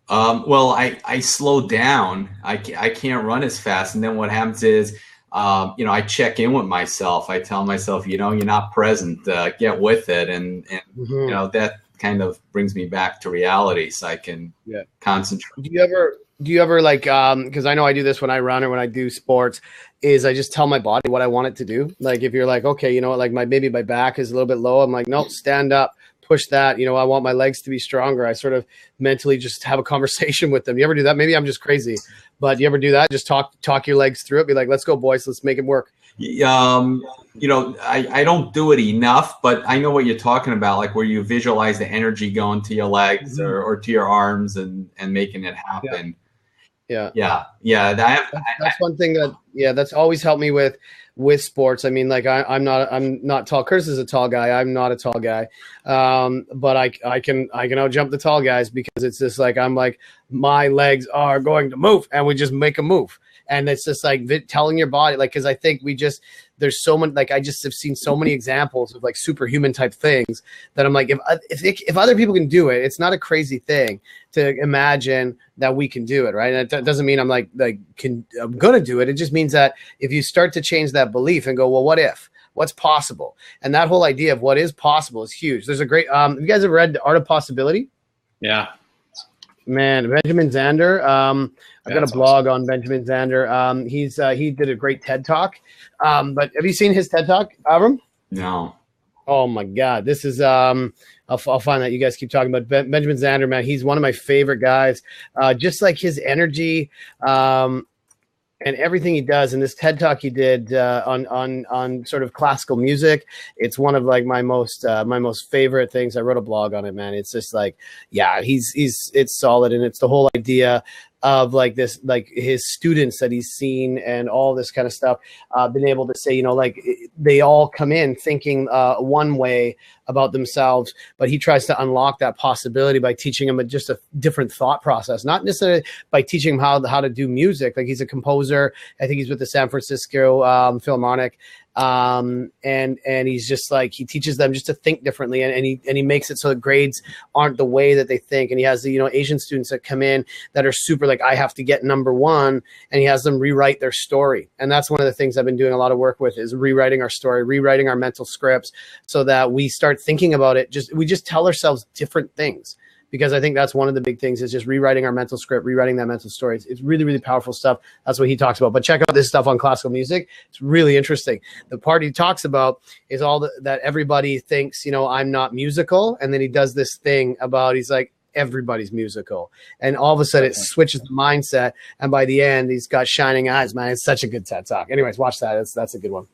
Well, I slow down. I can't run as fast. And then what happens is, I check in with myself. I tell myself, you're not present, get with it. And mm-hmm. That kind of brings me back to reality, so I can concentrate. Do do you ever like, because I know I do this when I run or when I do sports, is I just tell my body what I want it to do. Like if you're like, okay, you know what, like maybe my back is a little bit low. I'm like, nope, stand up, push that. You know, I want my legs to be stronger. I sort of mentally just have a conversation with them. You ever do that? Maybe I'm just crazy, but you ever do that? Just talk your legs through it. Be like, let's go, boys. Let's make it work. You know, I don't do it enough, but I know what you're talking about, like where you visualize the energy going to your legs or to your arms and making it happen. Yeah. That's one thing that's always helped me with sports. I mean, like I'm not tall. Curtis is a tall guy. I'm not a tall guy. But I can out jump the tall guys because it's just like, I'm like, my legs are going to move and we just make a move. And it's just like telling your body, like, because I think there's so many, like, I just have seen so many examples of like superhuman type things that I'm like, if other people can do it, it's not a crazy thing to imagine that we can do it, right? And it doesn't mean I'm I'm gonna do it. It just means that if you start to change that belief and go, well, what if? What's possible? And that whole idea of what is possible is huge. There's a great, have you guys ever read The Art of Possibility? Yeah. Man, Benjamin Zander. I've got a blog on Benjamin Zander. He did a great TED Talk. But have you seen his TED Talk, Avram? No. Oh my God, this is I'll find that. You guys keep talking about Benjamin Zander, man. He's one of my favorite guys. Just like his energy, and everything he does. In this TED Talk he did on sort of classical music, it's one of like my most favorite things. I wrote a blog on it, man. It's just like, yeah, it's solid, and it's the whole idea of like this, like his students that he's seen and all this kind of stuff, been able to say, you know, like they all come in thinking one way about themselves, but he tries to unlock that possibility by teaching them just a different thought process, not necessarily by teaching them how to do music. Like he's a composer. I think he's with the San Francisco Philharmonic. And he's just like, he teaches them just to think differently, and he makes it so that grades aren't the way that they think. And he has the, you know, Asian students that come in that are super like, I have to get number one, and he has them rewrite their story. And that's one of the things I've been doing a lot of work with, is rewriting our story, rewriting our mental scripts, so that we start thinking about it. We just tell ourselves different things. Because I think that's one of the big things, is just rewriting our mental script, rewriting that mental story. It's really, really powerful stuff. That's what he talks about. But check out this stuff on classical music. It's really interesting. The part he talks about is that everybody thinks, you know, I'm not musical. And then he does this thing about, he's like, everybody's musical. And all of a sudden it switches the mindset. And by the end, he's got shining eyes, man. It's such a good TED Talk. Anyways, watch that. That's a good one.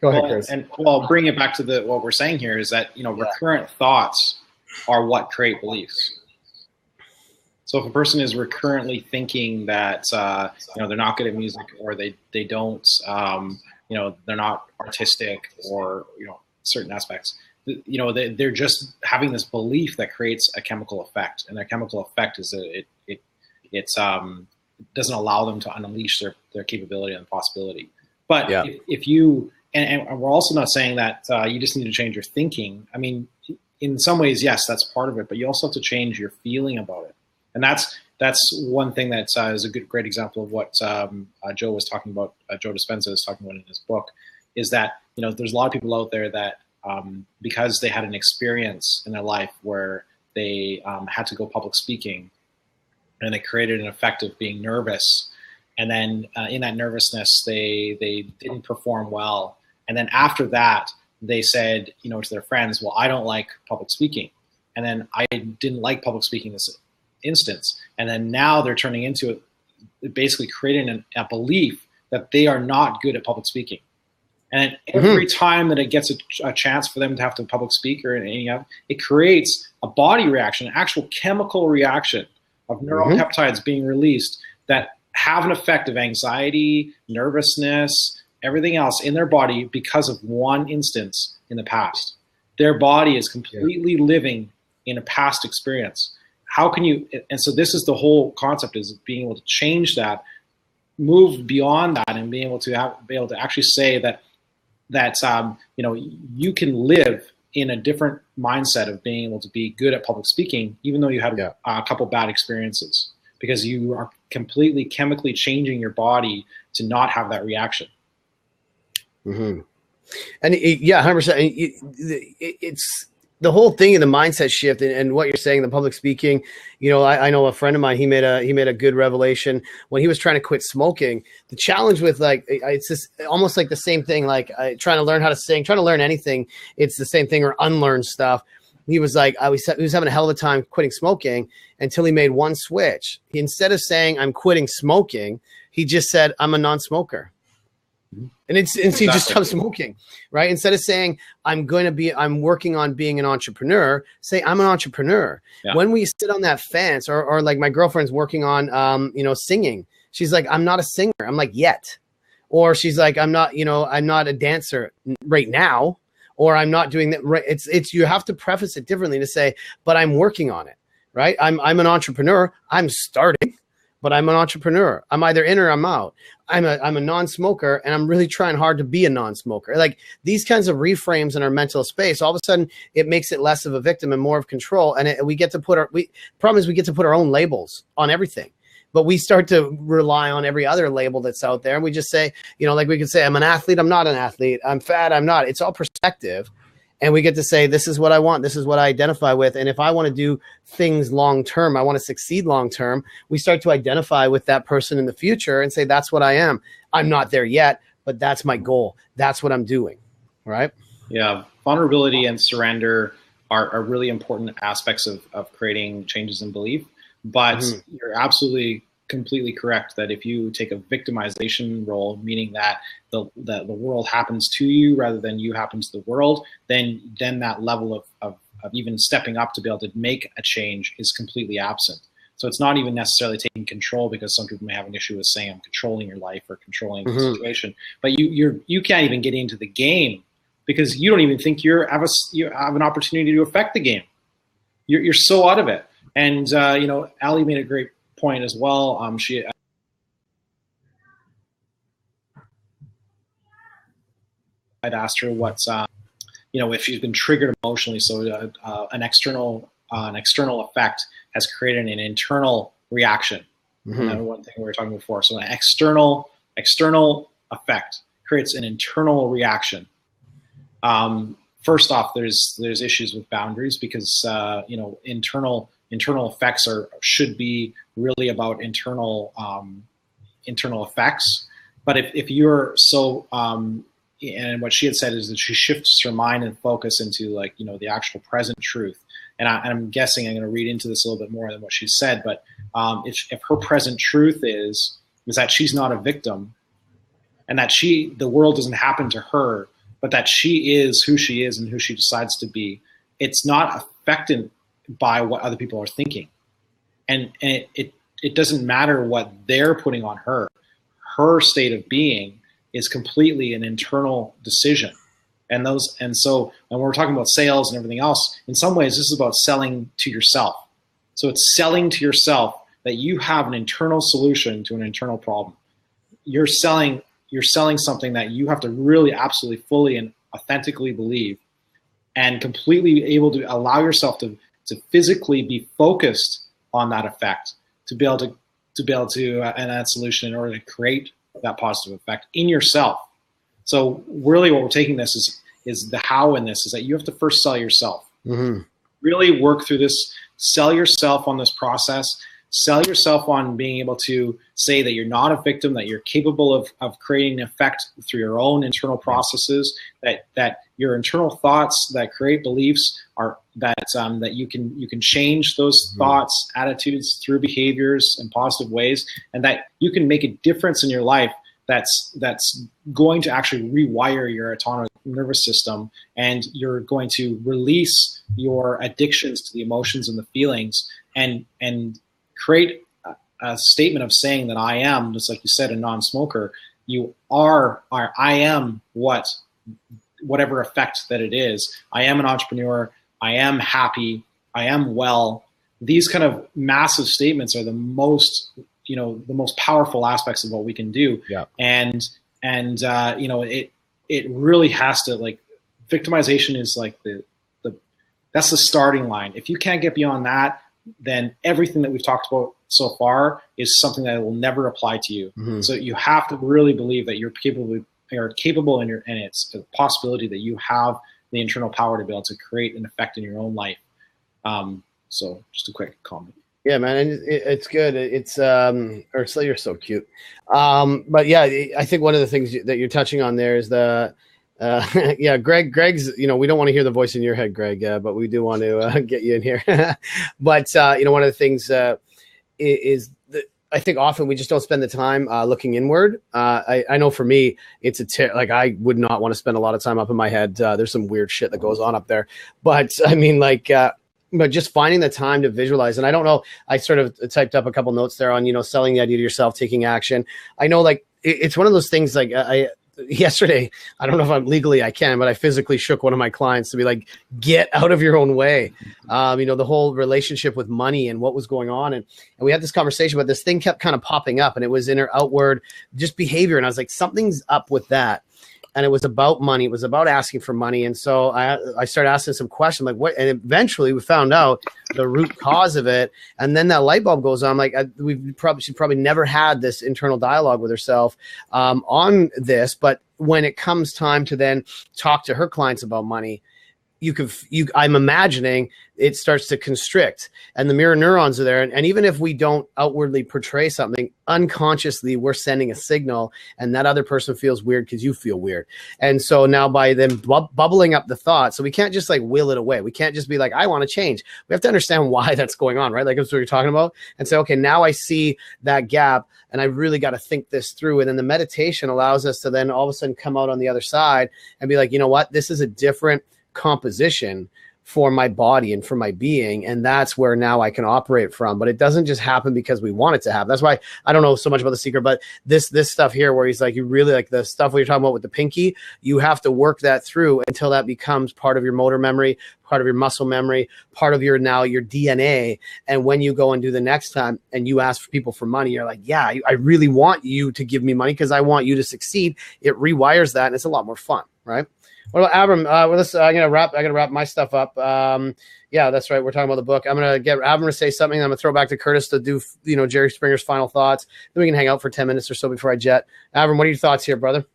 Go ahead, Chris. And bring it back to what we're saying here is that, you know, recurrent thoughts are what create beliefs. So if a person is recurrently thinking that you know, they're not good at music, or they don't you know, they're not artistic, or, you know, certain aspects, you know, they're just having this belief that creates a chemical effect, and that chemical effect is that it doesn't allow them to unleash their capability and possibility. But if you and we're also not saying that you just need to change your thinking. I mean, in some ways, yes, that's part of it, but you also have to change your feeling about it. And that's one thing that is a great example of what Joe was talking about, Joe Dispenza is talking about in his book, is that, you know, there's a lot of people out there that because they had an experience in their life where they had to go public speaking, and it created an effect of being nervous. And then in that nervousness, they didn't perform well. And then after that, they said, you know, to their friends, well, I don't like public speaking. And then I didn't like public speaking this instance. And then now they're turning into it, basically creating a belief that they are not good at public speaking. And every time that it gets a chance for them to have to public speak, or it creates a body reaction, an actual chemical reaction of neuropeptides being released that have an effect of anxiety, nervousness, everything else in their body because of one instance in the past. Their body is completely living in a past experience. How can you, and so this is the whole concept, is being able to change that, move beyond that, and being able to actually say that you know, you can live in a different mindset of being able to be good at public speaking, even though you had a couple bad experiences, because you are completely chemically changing your body to not have that reaction. And 100%. It's the whole thing in the mindset shift and what you're saying, the public speaking, you know, I know a friend of mine, he made a good revelation when he was trying to quit smoking. The challenge with like, it's just almost like the same thing, like trying to learn how to sing, trying to learn anything. It's the same thing, or unlearn stuff. He was like, he was having a hell of a time quitting smoking until he made one switch. Instead of saying I'm quitting smoking, he just said, I'm a non-smoker. And he just stopped smoking, right? Instead of saying I'm working on being an entrepreneur, say I'm an entrepreneur. Yeah. When we sit on that fence, or like my girlfriend's working on, singing. She's like, I'm not a singer. I'm like, yet. Or she's like, I'm not a dancer right now, or I'm not doing that. Right. It's you have to preface it differently to say, but I'm working on it, right? I'm an entrepreneur. I'm starting. But I'm an entrepreneur. I'm either in or I'm out. I'm a non-smoker, and I'm really trying hard to be a non-smoker. Like these kinds of reframes in our mental space, all of a sudden it makes it less of a victim and more of control. And we get to put problem is we get to put our own labels on everything. But we start to rely on every other label that's out there. And we just say, like we could say, I'm an athlete. I'm not an athlete. I'm fat. I'm not. It's all perspective. And we get to say, this is what I want. This is what I identify with. And if I want to do things long-term, I want to succeed long-term, we start to identify with that person in the future and say, that's what I am. I'm not there yet, but that's my goal. That's what I'm doing. Right? Yeah. Vulnerability and surrender are really important aspects of creating changes in belief. But you're absolutely completely correct that if you take a victimization role, meaning that the world happens to you rather than you happen to the world, then that level of even stepping up to be able to make a change is completely absent. So it's not even necessarily taking control, because some people may have an issue with saying I'm controlling your life or controlling the situation, but you can't even get into the game because you don't even think you have an opportunity to affect the game. You're so out of it. And Ali made a great point as well. I'd asked her what's if she's been triggered emotionally. So an external effect has created an internal reaction. Another one thing we were talking before. So an external effect creates an internal reaction. First off, there's issues with boundaries because internal effects should be really about internal effects. But if you're so and what she had said is that she shifts her mind and focus into the actual present truth. And I'm guessing I'm going to read into this a little bit more than what she said. But if her present truth is that she's not a victim, and that the world doesn't happen to her, but that she is who she is and who she decides to be, it's not affected by what other people are thinking. And it doesn't matter what they're putting on her. Her state of being is completely an internal decision. And so when we're talking about sales and everything else, in some ways this is about selling to yourself. So it's selling to yourself that you have an internal solution to an internal problem. You're selling something that you have to really absolutely fully and authentically believe, and completely able to allow yourself to physically be focused on that effect, to be able to and that solution in order to create that positive effect in yourself. So really what we're taking this is the how in this is that you have to first sell yourself. Really work through this, sell yourself on this process, sell yourself on being able to say that you're not a victim, that you're capable of creating an effect through your own internal processes, that your internal thoughts that create beliefs are that you can change those thoughts, attitudes through behaviors in positive ways, and that you can make a difference in your life that's going to actually rewire your autonomous nervous system, and you're going to release your addictions to the emotions and the feelings, and create a statement of saying that I am, just like you said, a non-smoker. You are I am whatever effect that it is. I am an entrepreneur. I am happy. I am well. These kind of massive statements are the most powerful aspects of what we can do. Yeah. And it really has to, victimization is that's the starting line. If you can't get beyond that, then everything that we've talked about so far is something that will never apply to you. So you have to really believe that you're capable and it's a possibility that you have the internal power to be able to create an effect in your own life. So just a quick comment. Yeah, man, and it's good. It's Ursula, you're so cute. But yeah, I think one of the things that you're touching on there is the yeah, Greg's, we don't want to hear the voice in your head, Greg, but we do want to get you in here. But one of the things is that I think often we just don't spend the time looking inward. I know for me, it's like I would not want to spend a lot of time up in my head. There's some weird shit that goes on up there, but I mean, but just finding the time to visualize. And I don't know, I sort of typed up a couple notes there on, selling the idea to yourself, taking action. I know it's one of those things yesterday, I don't know if I can, but I physically shook one of my clients to be like, get out of your own way. The whole relationship with money and what was going on. And we had this conversation, but this thing kept kind of popping up, and it was in her outward just behavior. And I was like, something's up with that. And it was about money. It was about asking for money. And so I started asking some questions like what, and eventually we found out the root cause of it. And then that light bulb goes on. Like she probably never had this internal dialogue with herself on this. But when it comes time to then talk to her clients about money, I'm imagining it starts to constrict, and the mirror neurons are there. And even if we don't outwardly portray something, unconsciously we're sending a signal, and that other person feels weird because you feel weird. And so now by them bubbling up the thought, so we can't just like will it away. We can't just be like, I want to change. We have to understand why that's going on, right? Like that's what you're talking about. And say, okay, now I see that gap, and I really got to think this through. And then the meditation allows us to then all of a sudden come out on the other side and be like, you know what? This is a different composition for my body and for my being, and that's where now I can operate from. But it doesn't just happen because we want it to happen. That's why I don't know so much about the secret, but this stuff here where he's like, you really like the stuff where you're talking about with the pinky, you have to work that through until that becomes part of your motor memory, part of your muscle memory, part of your DNA. And when you go and do the next time and you ask for people for money, you're like, yeah, I really want you to give me money because I want you to succeed. It rewires that, and it's a lot more fun, right? What about Abram? I gotta wrap my stuff up. Yeah, that's right. We're talking about the book. I'm gonna get Abram to say something. I'm gonna throw back to Curtis to do, Jerry Springer's final thoughts. Then we can hang out for 10 minutes or so before I jet. Abram, what are your thoughts here, brother?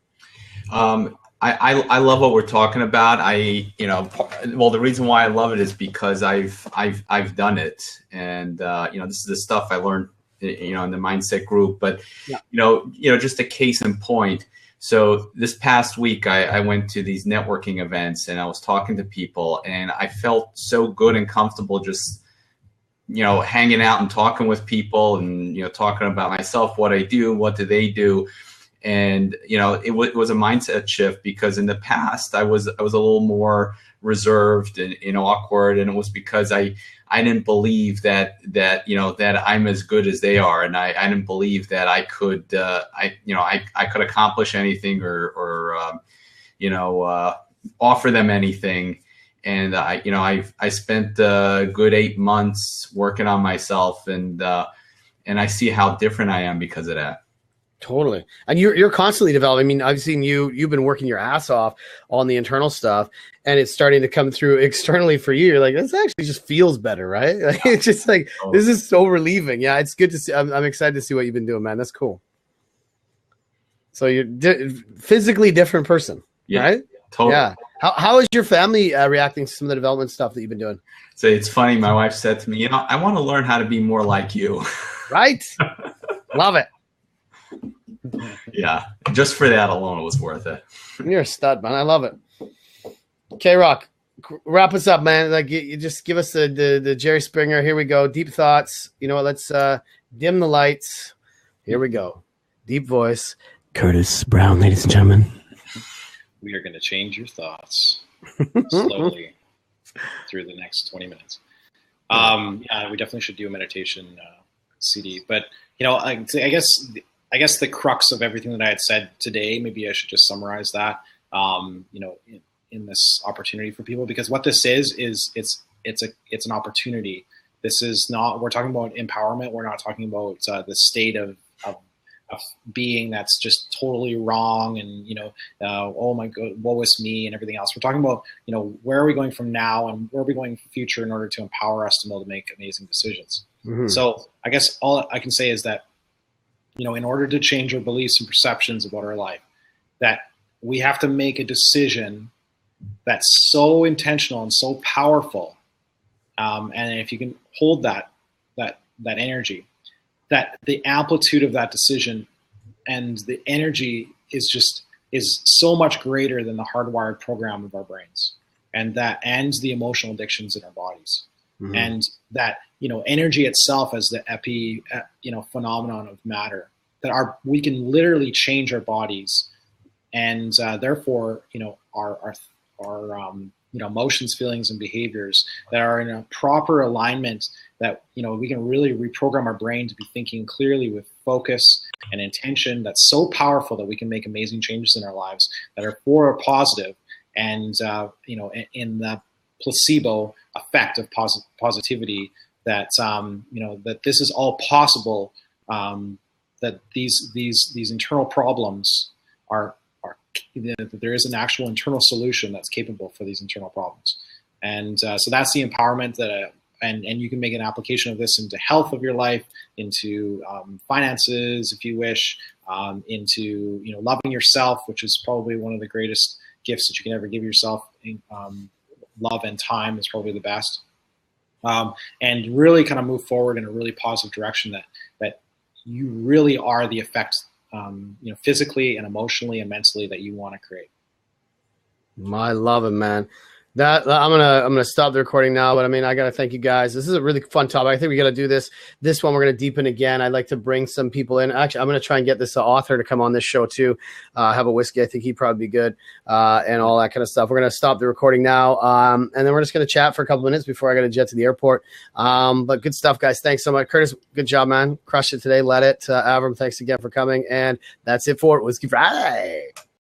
I love what we're talking about. The reason why I love it is because I've done it, and this is the stuff I learned, in the mindset group. But just a case in point. So this past week, I went to these networking events, and I was talking to people, and I felt so good and comfortable just, hanging out and talking with people, and, talking about myself, what I do, what do they do. And, it was a mindset shift, because in the past I was a little more reserved and awkward. And it was because I didn't believe that I'm as good as they are. And I didn't believe that I could, I could accomplish anything or offer them anything. And I spent a good 8 months working on myself, and I see how different I am because of that. Totally. And you're constantly developing. I mean, I've seen you've been working your ass off on the internal stuff, and it's starting to come through externally for you. You're like, this actually just feels better, right? Like, it's just like, this is so relieving. Yeah, it's good to see. I'm excited to see what you've been doing, man. That's cool. So you're physically different person, right? Totally. Yeah. How is your family reacting to some of the development stuff that you've been doing? So it's funny. My wife said to me, I want to learn how to be more like you. Right. Love it. Yeah, just for that alone, it was worth it. You're a stud, man. I love it. K-Rock, wrap us up, man. Like you just give us the Jerry Springer. Here we go. Deep thoughts. You know what? Let's dim the lights. Here we go. Deep voice. Curtis Brown, ladies and gentlemen. We are going to change your thoughts slowly through the next 20 minutes. Yeah, we definitely should do a meditation CD. But I guess the crux of everything that I had said today, maybe I should just summarize that, in this opportunity for people, because what this is it's an opportunity. This is not, we're talking about empowerment. We're not talking about the state of being that's just totally wrong and, oh my God, woe is me and everything else. We're talking about, where are we going from now and where are we going in the future in order to empower us to be able to make amazing decisions. Mm-hmm. So I guess all I can say is that, in order to change our beliefs and perceptions about our life, that we have to make a decision that's so intentional and so powerful. And if you can hold that energy, that the amplitude of that decision and the energy is so much greater than the hardwired program of our brains, and that ends the emotional addictions in our bodies. Mm-hmm. And that, energy itself as the phenomenon of matter, that we can literally change our bodies, and therefore, our emotions, feelings, and behaviors that are in a proper alignment, that, we can really reprogram our brain to be thinking clearly with focus and intention. That's so powerful that we can make amazing changes in our lives that are for a positive. And, in the placebo effect of positivity, that, that this is all possible, that these internal problems are that there is an actual internal solution that's capable for these internal problems. And so that's the empowerment that, and you can make an application of this into health of your life, into finances, if you wish, into, loving yourself, which is probably one of the greatest gifts that you can ever give yourself. Love and time is probably the best. And really kind of move forward in a really positive direction, that you really are the effect, physically and emotionally and mentally, that you want to create. I love it, man. I'm gonna stop the recording now, but I gotta thank you guys. This is a really fun topic. I think we gotta do this one. We're gonna deepen again. I'd like to bring some people in. Actually, I'm gonna try and get this author to come on this show too. Have a whiskey. I think he'd probably be good, and all that kind of stuff. We're gonna stop the recording now, and then we're just gonna chat for a couple minutes before I gotta jet to the airport. But good stuff, guys. Thanks so much, Curtis. Good job, man. Crushed it today. Let it. Avram, thanks again for coming. And that's it for Whiskey Friday.